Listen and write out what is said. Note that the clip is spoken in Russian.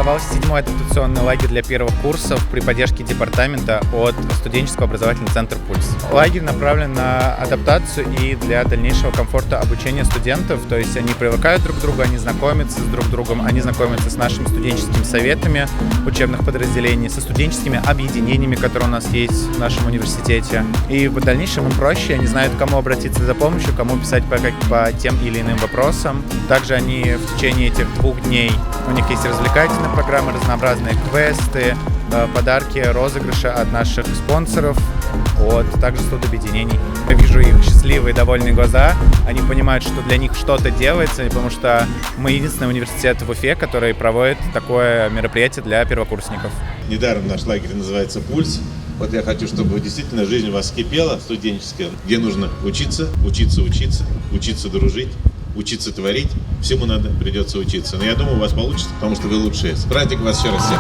организовался 7-й адаптационный лагерь для первых курсов при поддержке департамента от студенческого образовательного центра «Пульс». Лагерь направлен на адаптацию и для дальнейшего комфорта обучения студентов, то есть они привыкают друг к другу, они знакомятся с друг другом, они знакомятся с нашими студенческими советами учебных подразделений, со студенческими объединениями, которые у нас есть в нашем университете. И в дальнейшем им проще, они знают, к кому обратиться за помощью, кому писать по тем или иным вопросам. Также они в течение этих 2 дней, у них есть развлекательные программы, разнообразные квесты, подарки, розыгрыши от наших спонсоров, также студобъединений. Я вижу их счастливые, довольные глаза. Они понимают, что для них что-то делается, потому что мы единственный университет в Уфе, который проводит такое мероприятие для первокурсников. Недаром наш лагерь называется «Пульс». Вот я хочу, чтобы действительно жизнь у вас кипела, студенческая, где нужно учиться, учиться дружить, учиться творить. Всему придется учиться. Но я думаю, у вас получится, потому что вы лучшие. С праздником вас еще раз всех!